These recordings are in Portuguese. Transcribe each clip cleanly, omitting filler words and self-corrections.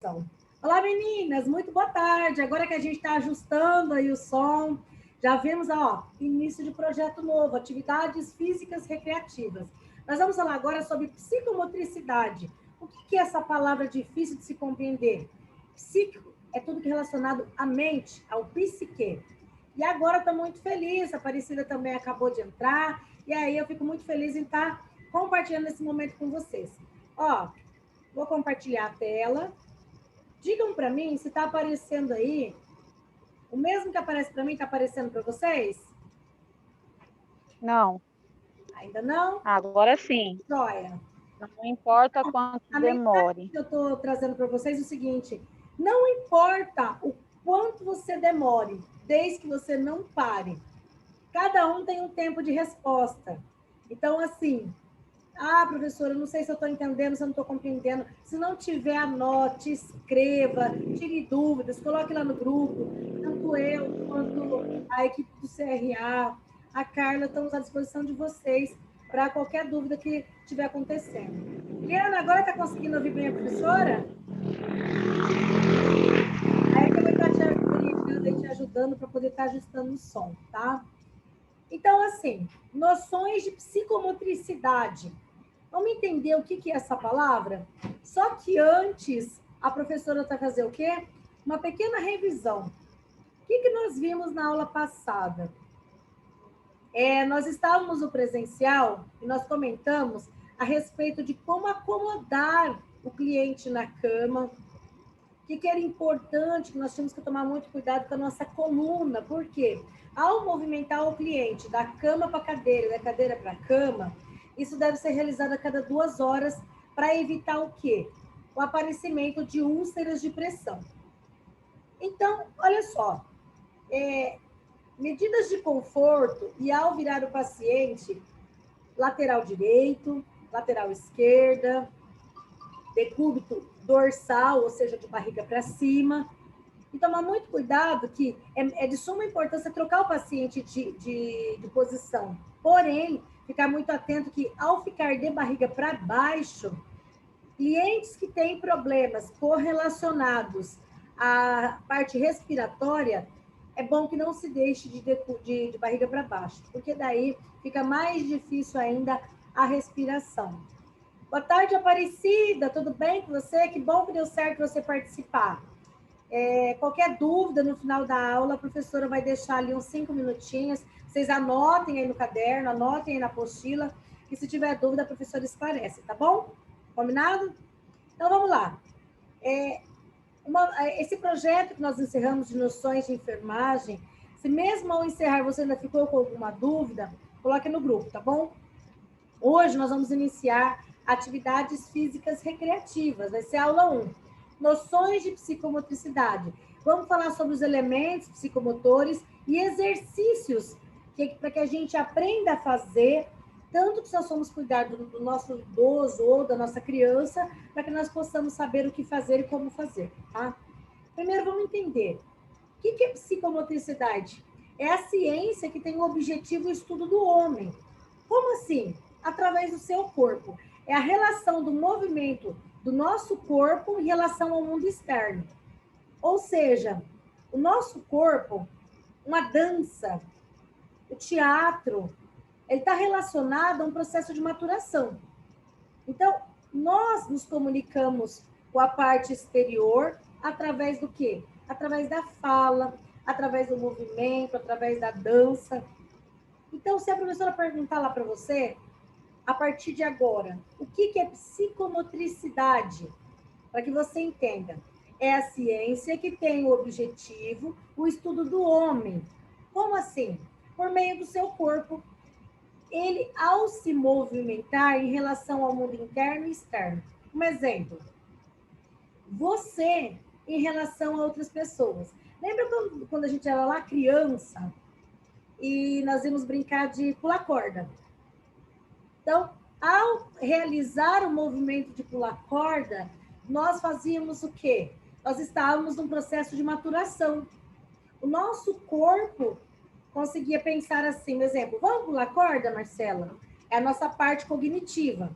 gravação. Olá, meninas, muito boa tarde. Agora que a gente está ajustando aí o som, já vemos, ó, início de projeto novo, atividades físicas recreativas. Nós vamos falar agora sobre psicomotricidade. O que é essa palavra difícil de se compreender? Psíquico é tudo que é relacionado à mente, ao psique. E agora estou muito feliz, a Aparecida também acabou de entrar, e aí eu fico muito feliz em estar compartilhando esse momento com vocês. Ó, vou compartilhar a tela. Digam para mim se está aparecendo aí, o mesmo que aparece para mim, está aparecendo para vocês? Não. Ainda não? Agora sim. Joia. Não importa quanto A mensagem demore. que eu estou trazendo para vocês é o seguinte: não importa o quanto você demore, desde que você não pare. Cada um tem um tempo de resposta. Então, assim, professora, eu não sei se eu estou entendendo, se eu não estou compreendendo. Se não tiver, anote, escreva, tire dúvidas, coloque lá no grupo. Tanto eu quanto a equipe do CRA, a Carla, estamos à disposição de vocês para qualquer dúvida que estiver acontecendo. Liana, agora está conseguindo ouvir bem a professora? Aí que eu vou estar te orientando e te ajudando para poder estar ajustando o som, tá? Então, assim, noções de psicomotricidade. Vamos entender o que é essa palavra? Só que antes, a professora vai fazer o quê? Uma pequena revisão. O que nós vimos na aula passada? Nós estávamos no presencial e nós comentamos a respeito de como acomodar o cliente na cama, o que era importante, que nós tínhamos que tomar muito cuidado com a nossa coluna, porque ao movimentar o cliente da cama para a cadeira, da cadeira para a cama, isso deve ser realizado a cada 2 horas para evitar o quê? O aparecimento de úlceras de pressão. Então, olha só, medidas de conforto e ao virar o paciente, lateral direito, lateral esquerda, decúbito dorsal, ou seja, de barriga para cima. E tomar muito cuidado que é de suma importância trocar o paciente de posição. Porém, ficar muito atento que ao ficar de barriga para baixo, clientes que têm problemas correlacionados à parte respiratória, é bom que não se deixe de barriga para baixo, porque daí fica mais difícil ainda a respiração. Boa tarde, Aparecida, tudo bem com você? Que bom que deu certo você participar. Qualquer dúvida no final da aula, a professora vai deixar ali uns 5 minutinhos, vocês anotem aí no caderno, anotem aí na apostila, e se tiver dúvida, a professora esclarece, tá bom? Combinado? Então, vamos lá. Esse projeto que nós encerramos de noções de enfermagem, se mesmo ao encerrar você ainda ficou com alguma dúvida, coloque no grupo, tá bom? Hoje nós vamos iniciar atividades físicas recreativas, vai ser a aula 1. Noções de psicomotricidade. Vamos falar sobre os elementos psicomotores e exercícios para que a gente aprenda a fazer, tanto que nós vamos cuidar do nosso idoso ou da nossa criança, para que nós possamos saber o que fazer e como fazer, tá? Primeiro, vamos entender. O que é psicomotricidade? É a ciência que tem o objetivo o estudo do homem. Como assim? Através do seu corpo. É a relação do movimento do nosso corpo em relação ao mundo externo. Ou seja, o nosso corpo, uma dança, o teatro, ele está relacionado a um processo de maturação. Então, nós nos comunicamos com a parte exterior através do quê? Através da fala, através do movimento, através da dança. Então, se a professora perguntar lá para você, a partir de agora, o que é psicomotricidade? Para que você entenda. É a ciência que tem o objetivo, o estudo do homem. Como assim? Por meio do seu corpo. Ele, ao se movimentar em relação ao mundo interno e externo. Um exemplo. Você em relação a outras pessoas. Lembra quando a gente era lá criança e nós íamos brincar de pular corda? Então, ao realizar o movimento de pular corda, nós fazíamos o quê? Nós estávamos num processo de maturação. O nosso corpo conseguia pensar assim, por exemplo, vamos pular corda, Marcela? É a nossa parte cognitiva.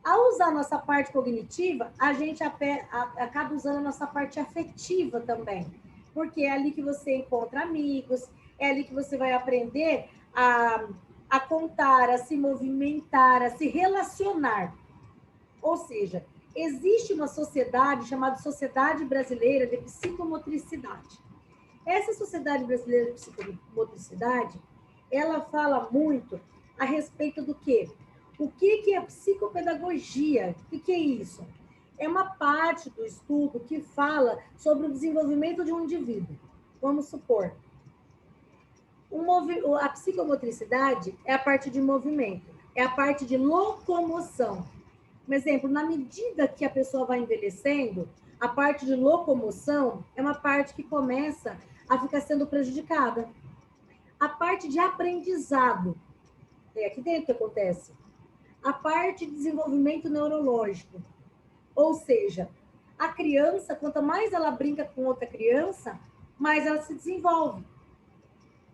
Ao usar a nossa parte cognitiva, a gente acaba usando a nossa parte afetiva também. Porque é ali que você encontra amigos, é ali que você vai aprender a contar, a se movimentar, a se relacionar. Ou seja, existe uma sociedade chamada Sociedade Brasileira de Psicomotricidade. Essa Sociedade Brasileira de Psicomotricidade, ela fala muito a respeito do quê? O que é psicopedagogia? O que é isso? É uma parte do estudo que fala sobre o desenvolvimento de um indivíduo. Vamos supor, a psicomotricidade é a parte de movimento, é a parte de locomoção. Por exemplo, na medida que a pessoa vai envelhecendo, a parte de locomoção é uma parte que começa a ficar sendo prejudicada. A parte de aprendizado, é aqui dentro que acontece. A parte de desenvolvimento neurológico, ou seja, a criança, quanto mais ela brinca com outra criança, mais ela se desenvolve.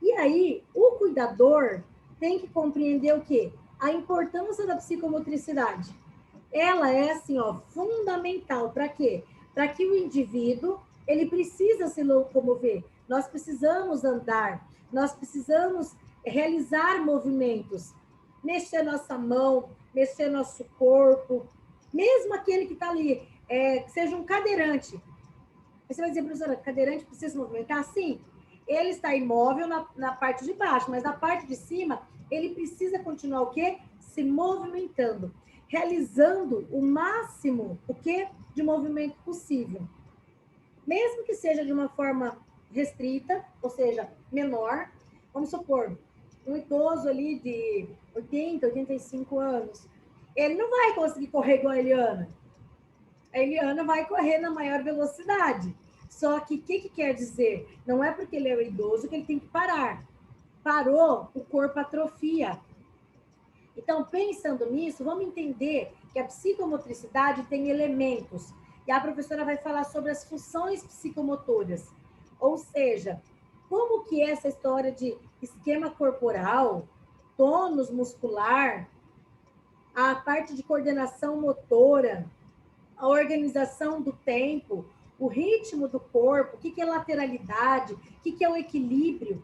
E aí, o cuidador tem que compreender o quê? A importância da psicomotricidade. Ela é, assim, ó, fundamental. Para quê? Para que o indivíduo, ele precisa se locomover. Nós precisamos andar, nós precisamos realizar movimentos, mexer nossa mão, mexer nosso corpo, mesmo aquele que está ali, que seja um cadeirante. Você vai dizer, professora, cadeirante precisa se movimentar? Sim, ele está imóvel na parte de baixo, mas na parte de cima, ele precisa continuar o quê? Se movimentando, realizando o máximo, o quê? De movimento possível. Mesmo que seja de uma forma restrita, ou seja, menor, vamos supor, um idoso ali de 80, 85 anos, ele não vai conseguir correr igual a Eliana. A Eliana vai correr na maior velocidade. Só que o que quer dizer? Não é porque ele é um idoso que ele tem que parar. Parou, o corpo atrofia. Então, pensando nisso, vamos entender que a psicomotricidade tem elementos. E a professora vai falar sobre as funções psicomotoras. Ou seja, como que é essa história de esquema corporal, tônus muscular, a parte de coordenação motora, a organização do tempo, o ritmo do corpo, o que é lateralidade, o que é o equilíbrio.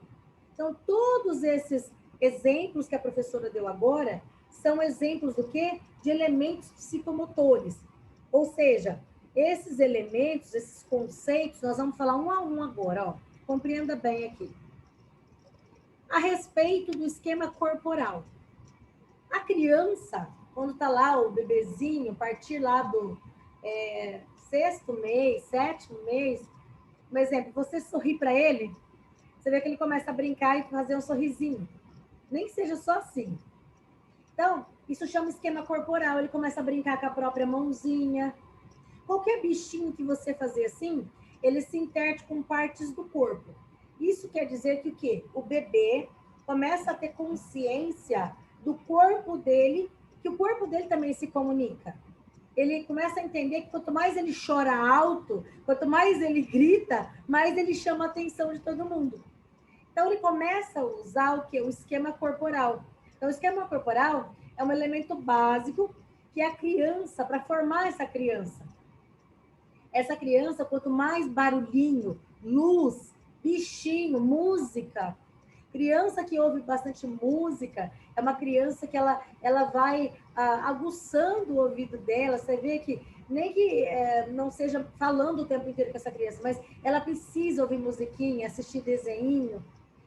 Então, todos esses exemplos que a professora deu agora são exemplos do quê? De elementos psicomotores. Ou seja, esses elementos, esses conceitos, nós vamos falar um a um agora, ó. Compreenda bem aqui. A respeito do esquema corporal. A criança, quando está lá o bebezinho, partir lá do sexto mês, sétimo mês, por exemplo, você sorri para ele, você vê que ele começa a brincar e fazer um sorrisinho. Nem que seja só assim. Então, isso chama esquema corporal. Ele começa a brincar com a própria mãozinha. Qualquer bichinho que você fazer assim, ele se interte com partes do corpo. Isso quer dizer que o quê? O bebê começa a ter consciência do corpo dele, que o corpo dele também se comunica. Ele começa a entender que quanto mais ele chora alto, quanto mais ele grita, mais ele chama a atenção de todo mundo. Então, ele começa a usar o quê? O esquema corporal. Então, o esquema corporal é um elemento básico que a criança, para formar essa criança. Essa criança, quanto mais barulhinho, luz, bichinho, música. Criança que ouve bastante música, é uma criança que ela vai aguçando o ouvido dela. Você vê que, nem que não seja falando o tempo inteiro com essa criança, mas ela precisa ouvir musiquinha, assistir desenho.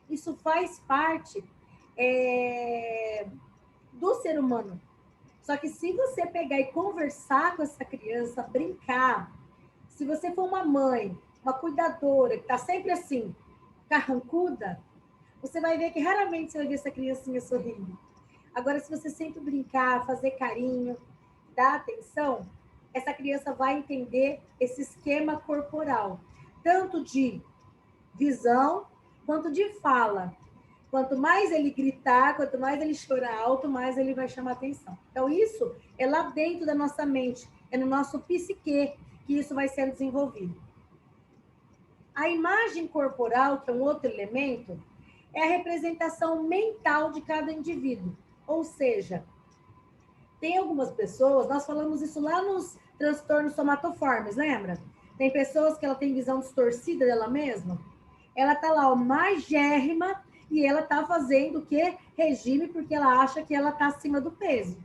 Isso faz parte do ser humano. Só que se você pegar e conversar com essa criança, brincar, se você for uma mãe, uma cuidadora, que está sempre assim, carrancuda, você vai ver que raramente você vai ver essa criancinha sorrindo. Agora, se você sempre brincar, fazer carinho, dar atenção, essa criança vai entender esse esquema corporal, tanto de visão quanto de fala. Quanto mais ele gritar, quanto mais ele chorar alto, mais ele vai chamar atenção. Então, isso é lá dentro da nossa mente, é no nosso psique que isso vai sendo desenvolvido. A imagem corporal, que é um outro elemento, é a representação mental de cada indivíduo. Ou seja, Tem algumas pessoas, nós falamos isso lá nos transtornos somatoformes, lembra? Tem pessoas que ela tem visão distorcida dela mesma. Ela tá lá, ó, magérrima, e ela tá fazendo o quê? Regime, porque ela acha que ela tá acima do peso.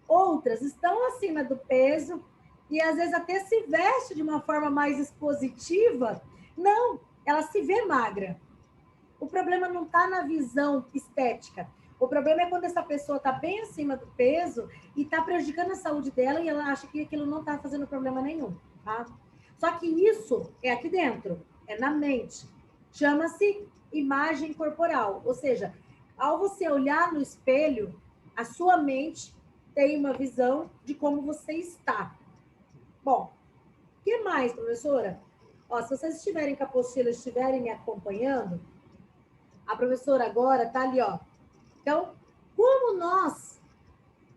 Outras estão acima do peso e às vezes até se veste de uma forma mais expositiva. Não, ela se vê magra. O problema não está na visão estética. O problema é quando essa pessoa está bem acima do peso e está prejudicando a saúde dela e ela acha que aquilo não está fazendo problema nenhum, tá? Só que isso é aqui dentro, é na mente. Chama-se imagem corporal. Ou seja, ao você olhar no espelho, a sua mente tem uma visão de como você está. Bom, o que mais, professora? Ó, se vocês estiverem com a apostila, estiverem me acompanhando, a professora agora está ali, ó. Então, como nós,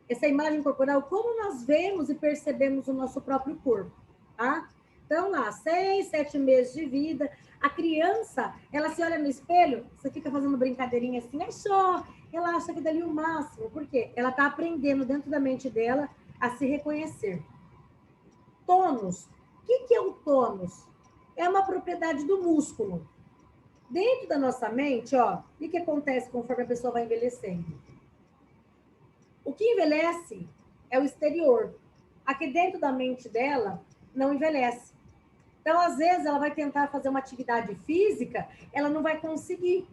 essa imagem corporal, como nós vemos e percebemos o nosso próprio corpo, tá? Então, lá, 6, 7 meses de vida, a criança, ela se olha no espelho, você fica fazendo brincadeirinha assim, achou, ela acha que dali o máximo, por quê? Ela está aprendendo dentro da mente dela a se reconhecer. Tônus. O que é o tônus? É uma propriedade do músculo. Dentro da nossa mente, ó, o que acontece conforme a pessoa vai envelhecendo? O que envelhece é o exterior. Aqui dentro da mente dela, não envelhece. Então, às vezes, ela vai tentar fazer uma atividade física, ela não vai conseguir.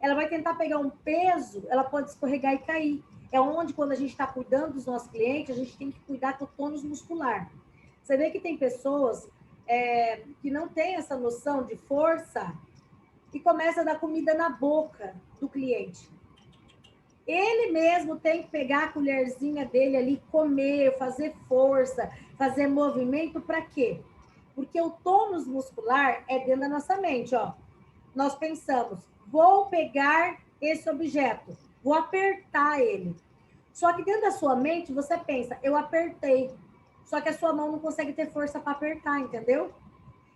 Ela vai tentar pegar um peso, ela pode escorregar e cair. É onde, quando a gente está cuidando dos nossos clientes, a gente tem que cuidar com o tônus muscular. Você vê que tem pessoas que não têm essa noção de força e começa a dar comida na boca do cliente. Ele mesmo tem que pegar a colherzinha dele ali, comer, fazer força, fazer movimento, para quê? Porque o tônus muscular é dentro da nossa mente, ó. Nós pensamos, vou pegar esse objeto, vou apertar ele. Só que dentro da sua mente, você pensa, eu apertei. Só que a sua mão não consegue ter força para apertar, entendeu?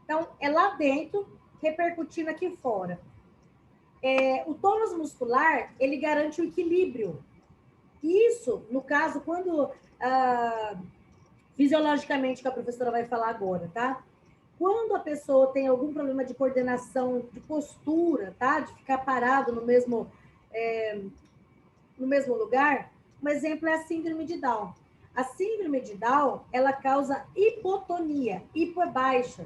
Então, é lá dentro, repercutindo aqui fora. O tônus muscular, ele garante o equilíbrio. Isso, no caso, quando fisiologicamente, que a professora vai falar agora, tá? Quando a pessoa tem algum problema de coordenação, de postura, tá? De ficar parado no mesmo lugar, um exemplo é a síndrome de Down. A síndrome de Down, ela causa hipotonia. Hipo é baixa.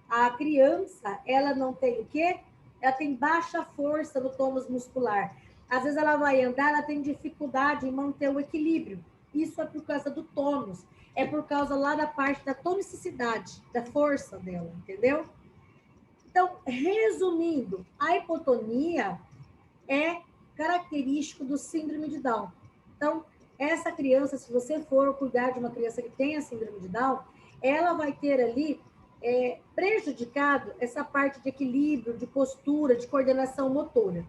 A criança, ela não tem o quê? Ela tem baixa força no tônus muscular. Às vezes ela vai andar, ela tem dificuldade em manter o equilíbrio. Isso é por causa do tônus. É por causa lá da parte da tonicidade, da força dela, entendeu? Então, resumindo, a hipotonia é característico do síndrome de Down. Então, essa criança, se você for cuidar de uma criança que tem a síndrome de Down, ela vai ter ali prejudicado essa parte de equilíbrio, de postura, de coordenação motora.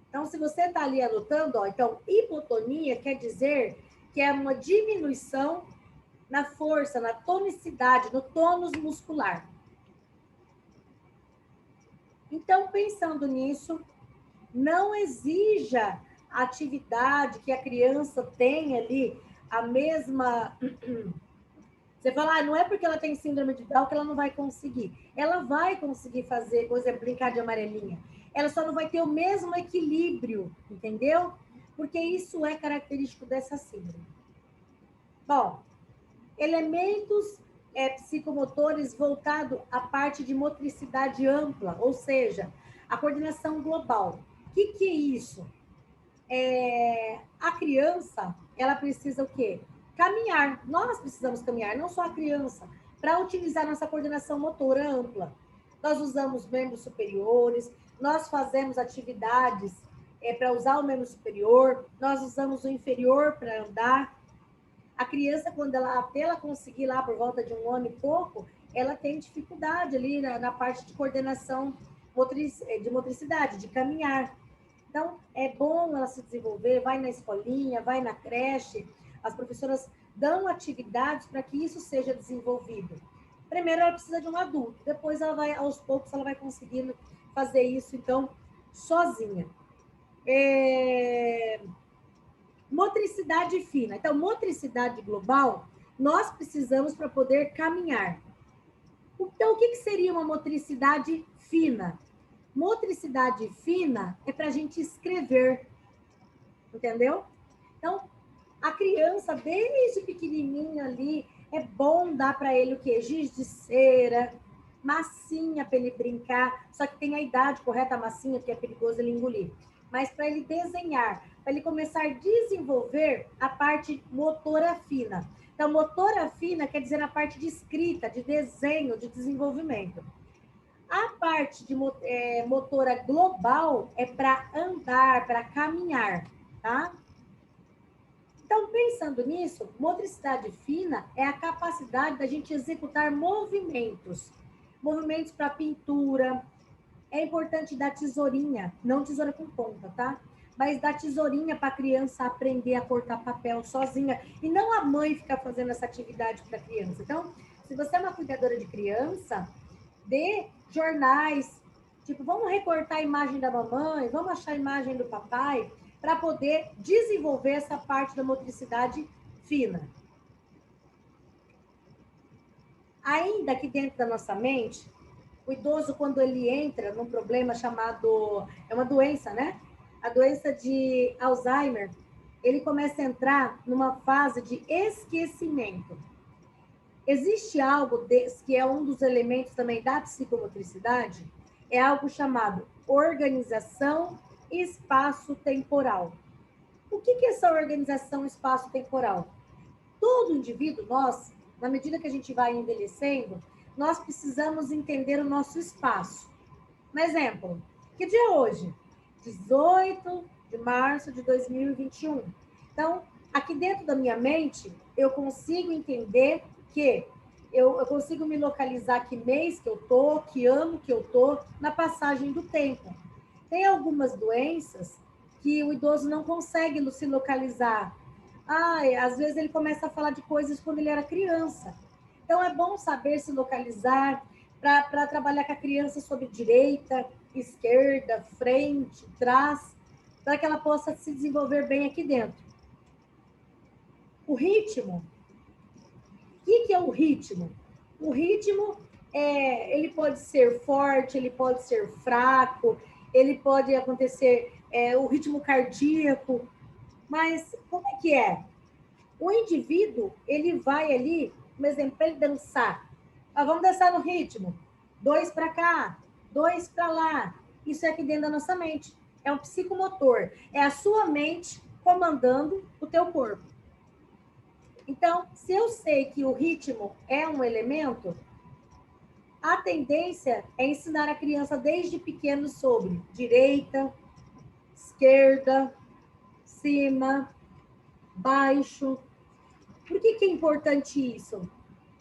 Então, se você está ali anotando, ó, então, hipotonia quer dizer que é uma diminuição na força, na tonicidade, no tônus muscular. Então, pensando nisso, não exija a atividade que a criança tem ali, a mesma... Você fala, não é porque ela tem síndrome de Down que ela não vai conseguir. Ela vai conseguir fazer, por exemplo, brincar de amarelinha. Ela só não vai ter o mesmo equilíbrio, entendeu? Porque isso é característico dessa síndrome. Bom, elementos psicomotores voltados à parte de motricidade ampla, ou seja, a coordenação global. O que é isso? A criança, ela precisa o quê? Caminhar. Nós precisamos caminhar, não só a criança, para utilizar nossa coordenação motora ampla. Nós usamos membros superiores, nós fazemos atividades para usar o membro superior, nós usamos o inferior para andar. A criança, quando até ela conseguir lá por volta de 1 ano e pouco, ela tem dificuldade ali na parte de coordenação de motricidade, de caminhar. Então, é bom ela se desenvolver, vai na escolinha, vai na creche, as professoras dão atividades para que isso seja desenvolvido. Primeiro, ela precisa de um adulto, depois ela vai, aos poucos, ela vai conseguindo fazer isso, então, sozinha. Motricidade fina. Então, motricidade global, nós precisamos para poder caminhar. Então, o que seria uma motricidade fina? Motricidade fina é para a gente escrever, entendeu? Então, a criança, desde pequenininho ali, é bom dar para ele o quê? Giz de cera, massinha para ele brincar, só que tem a idade correta, a massinha, que é perigoso ele engolir. Mas para ele desenhar, para ele começar a desenvolver a parte motora fina. Então, motora fina quer dizer a parte de escrita, de desenho, de desenvolvimento. A parte de motora global é para andar, para caminhar, tá? Então, pensando nisso, motricidade fina é a capacidade da gente executar movimentos. Movimentos para pintura. É importante dar tesourinha, não tesoura com ponta, tá? Mas dar tesourinha para a criança aprender a cortar papel sozinha. E não a mãe ficar fazendo essa atividade para a criança. Então, se você é uma cuidadora de criança, dê jornais. Tipo, vamos recortar a imagem da mamãe, vamos achar a imagem do papai, para poder desenvolver essa parte da motricidade fina. Ainda que dentro da nossa mente, o idoso, quando ele entra num problema chamado... É uma doença, né? A doença de Alzheimer, ele começa a entrar numa fase de esquecimento. Existe algo que é um dos elementos também da psicomotricidade, é algo chamado organização espaço-temporal. O que é essa organização espaço-temporal? Todo indivíduo, nós, na medida que a gente vai envelhecendo, nós precisamos entender o nosso espaço. Um exemplo, que dia é hoje? 18 de março de 2021. Então, aqui dentro da minha mente, eu consigo entender que eu consigo me localizar que mês que eu tô, que ano que eu tô, na passagem do tempo. Tem algumas doenças que o idoso não consegue se localizar. Às vezes ele começa a falar de coisas quando ele era criança. Então, é bom saber se localizar para trabalhar com a criança sobre direita, esquerda, frente, trás, para que ela possa se desenvolver bem aqui dentro. O ritmo. O que é o ritmo? O ritmo, ele pode ser forte, ele pode ser fraco, ele pode acontecer o ritmo cardíaco, mas como é que é? O indivíduo, ele vai ali, por exemplo, para ele dançar. Vamos dançar no ritmo. 2 para cá, 2 para lá. Isso é aqui dentro da nossa mente. É um psicomotor. É a sua mente comandando o teu corpo. Então, se eu sei que o ritmo é um elemento, a tendência é ensinar a criança desde pequeno sobre direita, esquerda, cima, baixo. Por que é importante isso?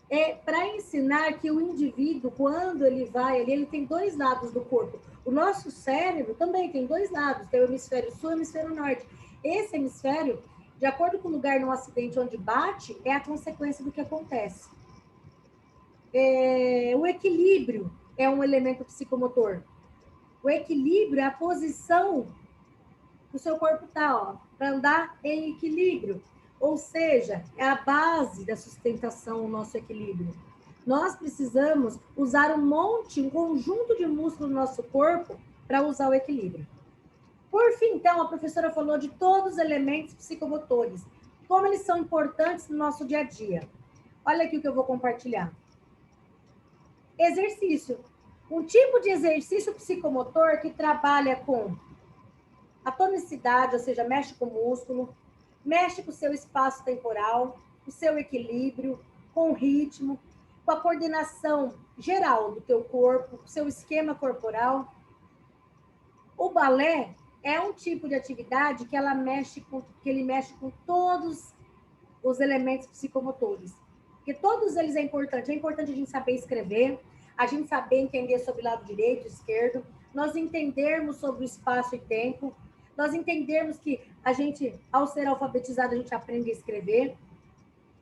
É para ensinar que o indivíduo, quando ele vai ali, ele tem 2 lados do corpo. O nosso cérebro também tem 2 lados, tem o hemisfério sul e o hemisfério norte. Esse hemisfério, de acordo com o lugar no acidente onde bate, é a consequência do que acontece. O equilíbrio é um elemento psicomotor. O equilíbrio é a posição que o seu corpo está, para andar em equilíbrio. Ou seja, é a base da sustentação, o nosso equilíbrio. Nós precisamos usar um conjunto de músculos do nosso corpo para usar o equilíbrio. Por fim, então, a professora falou de todos os elementos psicomotores, como eles são importantes no nosso dia a dia. Olha aqui o que eu vou compartilhar. Exercício. Um tipo de exercício psicomotor que trabalha com a tonicidade, ou seja, mexe com o músculo, mexe com o seu espaço temporal, o seu equilíbrio, com o ritmo, com a coordenação geral do teu corpo, o seu esquema corporal. O balé é um tipo de atividade que ele mexe com todos os elementos psicomotores. Porque todos eles é importante. É importante a gente saber escrever, a gente saber entender sobre o lado direito, esquerdo, nós entendermos sobre o espaço e tempo, nós entendermos que a gente, ao ser alfabetizado, a gente aprende a escrever,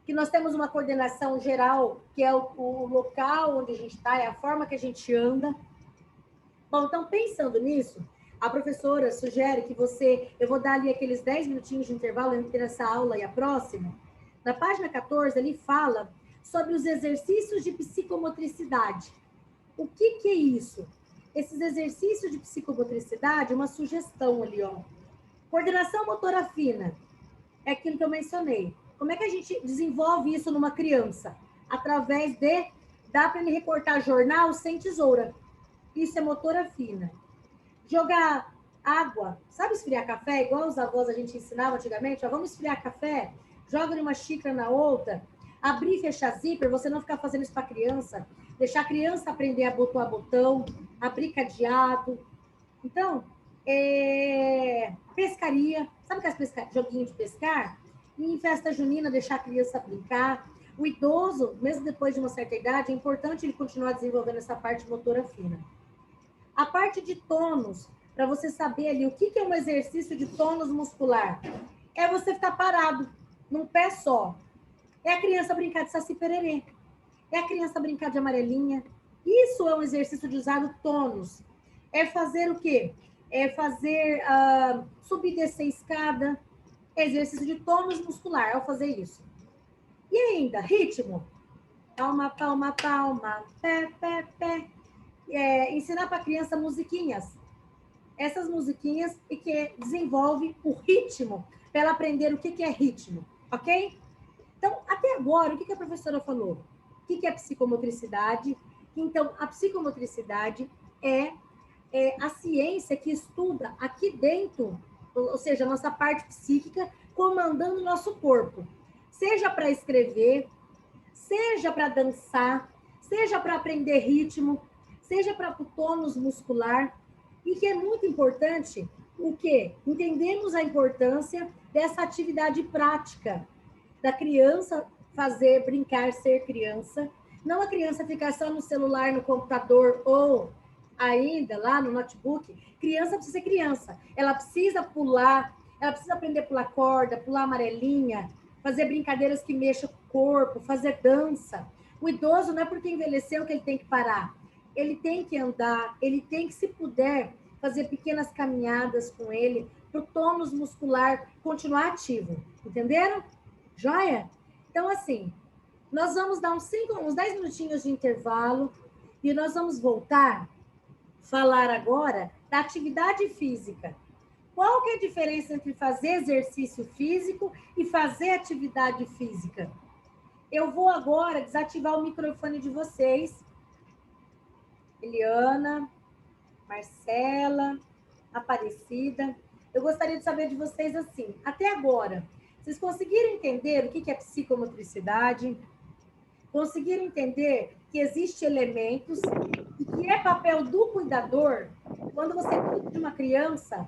que nós temos uma coordenação geral, que é o local onde a gente está, é a forma que a gente anda. Bom, então, pensando nisso, A professora sugere que eu vou dar ali aqueles 10 minutinhos de intervalo entre essa aula e a próxima. Na página 14, ele fala sobre os exercícios de psicomotricidade. O que é isso? Esses exercícios de psicomotricidade, uma sugestão ali, ó. Coordenação motora fina, é aquilo que eu mencionei. Como é que a gente desenvolve isso numa criança? Através dá para ele recortar jornal sem tesoura. Isso é motora fina. Jogar água, sabe esfriar café? Igual os avós a gente ensinava antigamente, ó, vamos esfriar café, joga numa xícara na outra, abrir e fechar zíper, você não ficar fazendo isso para criança, deixar a criança aprender a botar botão, abrir cadeado. Então, pescaria, sabe aquelas joguinhos de pescar? E em festa junina, deixar a criança brincar. O idoso, mesmo depois de uma certa idade, é importante ele continuar desenvolvendo essa parte motora fina. A parte de tônus, para você saber ali o que é um exercício de tônus muscular, é você ficar parado num pé só. É a criança brincar de saci-pererê. É a criança brincar de amarelinha. Isso é um exercício de usar o tônus. É fazer o quê? É fazer subir e descer escada. É exercício de tônus muscular ao fazer isso. E ainda, ritmo. Palma, palma, palma. Pé, pé, pé. Ensinar para a criança musiquinhas. Essas musiquinhas e que desenvolve o ritmo para ela aprender o que é ritmo, ok? Então, até agora, o que a professora falou? O que é psicomotricidade? Então, a psicomotricidade é a ciência que estuda aqui dentro, ou seja, a nossa parte psíquica, comandando o nosso corpo. Seja para escrever, seja para dançar, seja para aprender ritmo, seja para o tônus muscular, e que é muito importante o quê? Entendemos a importância dessa atividade prática, da criança fazer, brincar, ser criança, não a criança ficar só no celular, no computador ou ainda lá no notebook. Criança precisa ser criança, ela precisa pular, ela precisa aprender a pular corda, pular amarelinha, fazer brincadeiras que mexam com o corpo, fazer dança. O idoso não é porque envelheceu que ele tem que parar. Ele tem que andar, ele tem que, se puder, fazer pequenas caminhadas com ele, para o tônus muscular continuar ativo. Entenderam? Joia? Então, assim, nós vamos dar uns 10 minutinhos de intervalo e nós vamos voltar a falar agora da atividade física. Qual que é a diferença entre fazer exercício físico e fazer atividade física? Eu vou agora desativar o microfone de vocês. Eliana, Marcela, Aparecida. Eu gostaria de saber de vocês assim, até agora, vocês conseguiram entender o que é psicomotricidade? Conseguiram entender que existem elementos e que é papel do cuidador, quando você cuida de uma criança,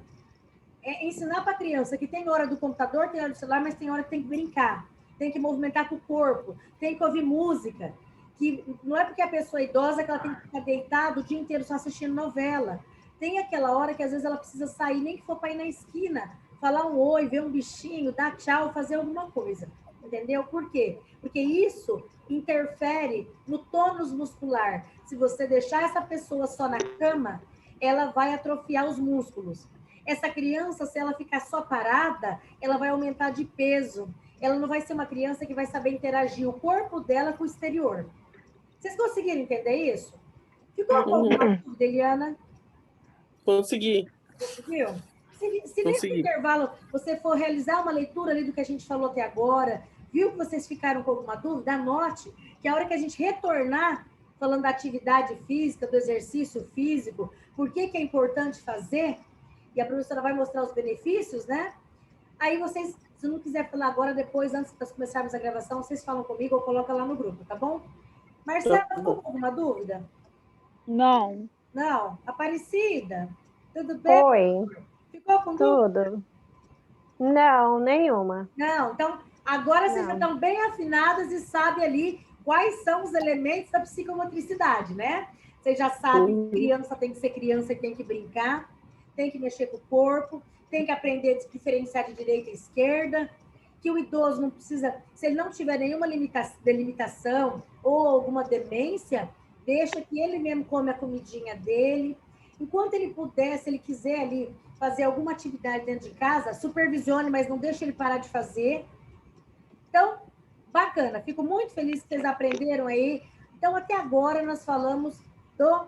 ensinar para a criança que tem hora do computador, tem hora do celular, mas tem hora que tem que brincar, tem que movimentar com o corpo, tem que ouvir música, que não é porque a pessoa é idosa que ela tem que ficar deitada o dia inteiro só assistindo novela. Tem aquela hora que às vezes ela precisa sair, nem que for para ir na esquina, falar um oi, ver um bichinho, dar tchau, fazer alguma coisa. Entendeu? Por quê? Porque isso interfere no tônus muscular. Se você deixar essa pessoa só na cama, ela vai atrofiar os músculos. Essa criança, se ela ficar só parada, ela vai aumentar de peso. Ela não vai ser uma criança que vai saber interagir o corpo dela com o exterior. Vocês conseguiram entender isso? Ficou alguma dúvida, Eliana? Consegui. Conseguiu? Se nesse intervalo você for realizar uma leitura ali do que a gente falou até agora, viu que vocês ficaram com alguma dúvida, anote que a hora que a gente retornar falando da atividade física, do exercício físico, por que é importante fazer, e a professora vai mostrar os benefícios, né? Aí vocês, se não quiser falar agora, depois, antes de nós começarmos a gravação, vocês falam comigo ou colocam lá no grupo, tá bom? Marcela, ficou com alguma dúvida? Não. Não? Aparecida? Tudo bem? Oi. Ficou com dúvida? Tudo. Não, nenhuma. Não, então agora vocês já estão bem afinadas e sabem ali quais são os elementos da psicomotricidade, né? Vocês já sabem que criança tem que ser criança e tem que brincar, tem que mexer com o corpo, tem que aprender a diferenciar de direita e esquerda, que o idoso não precisa, se ele não tiver nenhuma delimitação ou alguma demência, deixa que ele mesmo come a comidinha dele. Enquanto ele puder, se ele quiser ali fazer alguma atividade dentro de casa, supervisione, mas não deixe ele parar de fazer. Então, bacana. Fico muito feliz que vocês aprenderam aí. Então, até agora, nós falamos do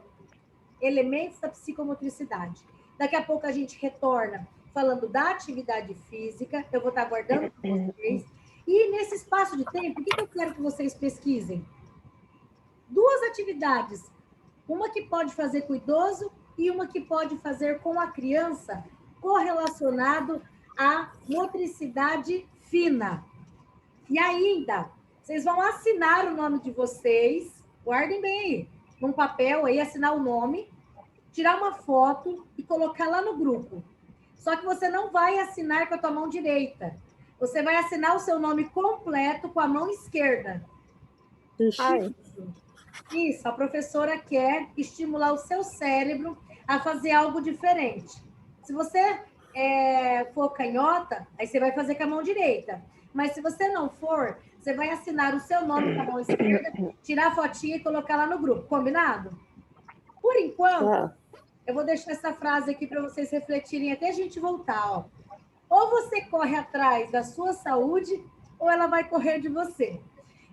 elementos da psicomotricidade. Daqui a pouco a gente retorna falando da atividade física. Eu vou estar aguardando com vocês. E nesse espaço de tempo, o que eu quero que vocês pesquisem? 2 atividades. Uma que pode fazer com o idoso e uma que pode fazer com a criança, correlacionado à motricidade fina. E ainda, vocês vão assinar o nome de vocês, guardem bem aí, num papel aí, assinar o nome, tirar uma foto e colocar lá no grupo. Só que você não vai assinar com a tua mão direita. Você vai assinar o seu nome completo com a mão esquerda. Isso, a professora quer estimular o seu cérebro a fazer algo diferente. Se você for canhota, aí você vai fazer com a mão direita. Mas se você não for, você vai assinar o seu nome com a mão esquerda, tirar a fotinha e colocar lá no grupo. Combinado? Por enquanto, eu vou deixar essa frase aqui para vocês refletirem até a gente voltar. Ó. Ou você corre atrás da sua saúde, ou ela vai correr de você.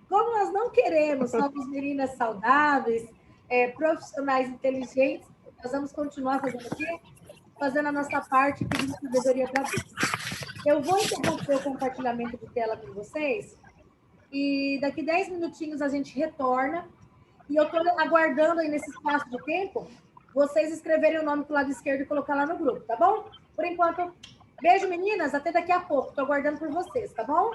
Como nós não queremos, somos meninas saudáveis, profissionais inteligentes, nós vamos continuar fazendo o quê? Fazendo a nossa parte, pedindo sabedoria para Deus. Eu vou interromper o compartilhamento de tela com vocês e daqui 10 minutinhos a gente retorna e eu estou aguardando aí nesse espaço de tempo vocês escreverem o nome para o lado esquerdo e colocar lá no grupo, tá bom? Por enquanto, beijo meninas, até daqui a pouco. Estou aguardando por vocês, tá bom?